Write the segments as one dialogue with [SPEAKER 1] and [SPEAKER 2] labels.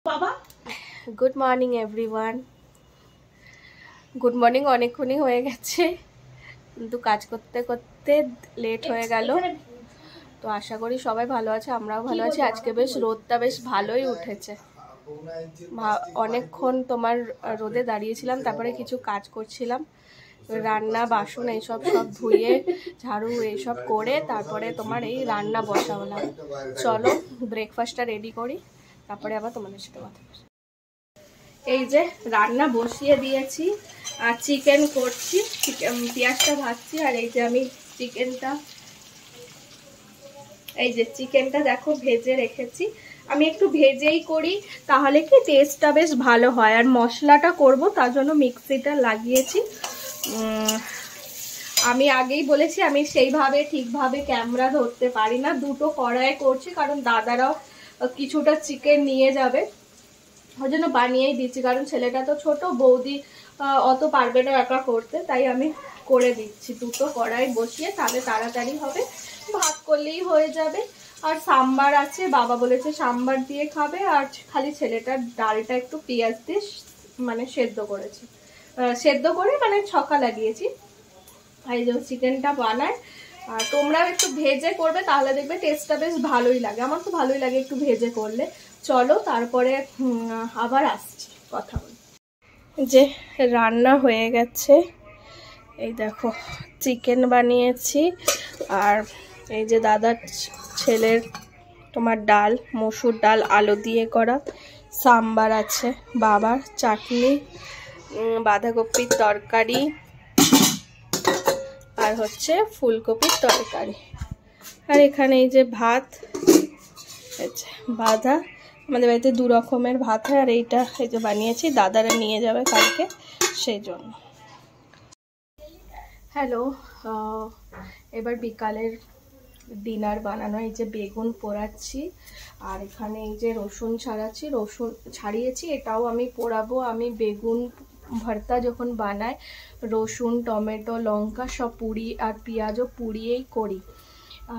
[SPEAKER 1] বাবা good morning everyone. Good morning অনেকক্ষণই হয়ে গেছে, কিন্তু কাজ করতে করতে লেট হয়ে গেল। তো আশা করি সবাই ভালো আছে, আমরাও ভালো আছি। আজকে বেশ রোদটা বেশ ভালোই উঠেছে। অনেকক্ষণ তোমার রোদে দাঁড়িয়েছিলাম, তারপরে কিছু কাজ করছিলাম, রান্না বাসন এইসব সব ধুয়ে ঝাড়ু এইসব করে তারপরে তোমার এই রান্না বসালাম। চলো ব্রেকফাস্টটা রেডি করি, তারপরে আবার তোমাদের সাথে কথা বলছি। এই যে রান্না বসিয়ে দিয়েছি আর চিকেন করছি, পেঁয়াজটা ভাজছি। আর এই যে আমি চিকেনটা দেখো ভেজে রেখেছি। আমি একটু ভেজেই করি, তাহলে কি টেস্টটা বেশ ভালো হয়। আর মশলাটা করব তার জন্য মিক্সিটা লাগিয়েছি। আমি আগেই বলেছি আমি সেইভাবে ঠিকভাবে ক্যামেরা ধরতে পারি না, দুটো কড়াইয়ে করছি, কারণ দাদারাও কিছুটা চিকেন নিয়ে যাবে, ওই জন্য বানিয়েই দিচ্ছি। কারণ ছেলেটা তো ছোট, বৌদি অত পারবে না একা করতে, তাই আমি করে দিচ্ছি। দুটো কড়াই বসিয়ে তাহলে তাড়াতাড়ি হবে, ভাত করলেই হয়ে যাবে। আর সাম্বার আছে, বাবা বলেছে সাম্বার দিয়ে খাবে। আর খালি ছেলেটার ডালটা একটু পেঁয়াজ দিয়ে মানে সেদ্ধ করে মানে ছকা লাগিয়েছি। আর এই যে চিকেনটা বানায়, আর তোমরাও একটু ভেজে করবে, তাহলে দেখবে টেস্টটা বেশ ভালোই লাগে। আমার তো ভালোই লাগে একটু ভেজে করলে। চলো তারপরে আবার আসছি কথা বলি। যে রান্না হয়ে গেছে, এই দেখো চিকেন বানিয়েছি। আর এই যে দাদার ছেলের তোমার ডাল, মসুর ডাল আলু দিয়ে করা, সাম্বার আছে, বাবার চাটনি, বাঁধাকপির তরকারি, আর হচ্ছে ফুলকপির তরকারি। আর এখানে এই যে ভাত বাঁধা, আমাদের বাড়িতে দু রকমের ভাত হয়। আর এইটা এই যে বানিয়েছি, দাদারা নিয়ে যাবে কালকে, সেই জন্য। হ্যালো, এবার বিকালের ডিনার বানানো। এই যে বেগুন পোড়াচ্ছি, আর এখানে এই যে রসুন ছাড়িয়েছি, এটাও আমি পোড়াবো। আমি বেগুন ভর্তা যখন বানাই, রসুন টমেটো লঙ্কা সব আর পেঁয়াজও পুড়িয়েই করি।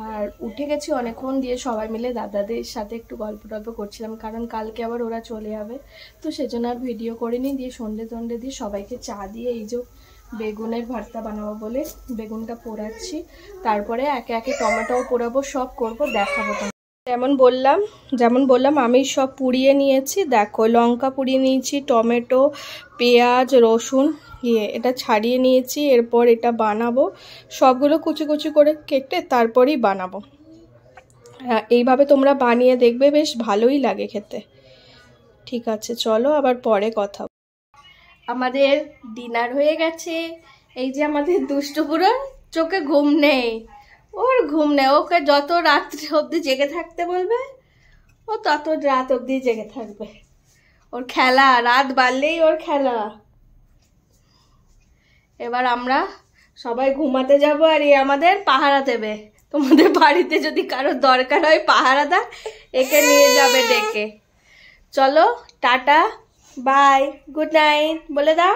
[SPEAKER 1] আর উঠে গেছি অনেকক্ষণ, দিয়ে সবাই মিলে দাদাদের সাথে একটু গল্প টল্প করছিলাম, কারণ কালকে আবার ওরা চলে যাবে। তো সেজন্য আর ভিডিও করিনি। দিয়ে সন্ধে দিয়ে সবাইকে চা দিয়ে এই যে বেগুনের ভর্তা বানাবো বলে বেগুনটা পোড়াচ্ছি। তারপরে একে একে টমেটোও পোড়াবো, সব করব, দেখাবো। যেমন বললাম আমি সব পুড়িয়ে নিয়েছি। দেখো লঙ্কা পুড়িয়ে নিয়েছি, টমেটো পেঁয়াজ রসুন এটা ছাড়িয়ে নিয়েছি। এরপর এটা বানাবো, সবগুলো কুচি কুচি করে কেটে তারপরেই বানাবো। এইভাবে তোমরা বানিয়ে দেখবে, বেশ ভালোই লাগে খেতে। ঠিক আছে, চলো আবার পরে কথা। আমাদের ডিনার হয়ে গেছে। এই যে আমাদের দুষ্টু বুড়ো, চোখে ঘুম নেই, ওকে যত রাত্রি অবধি জেগে থাকতে বলবে ও তত রাত অবধি জেগে থাকবে। ওর খেলা, রাত বাড়লেই ওর খেলা। এবার আমরা সবাই ঘুমাতে যাব, আর আমাদের পাহারা দেবে। তোমাদের বাড়িতে যদি কারো দরকার হয় পাহারা দা, একে নিয়ে যাবে ডেকে। চলো টাটা বাই, গুড নাইট বলে দাও।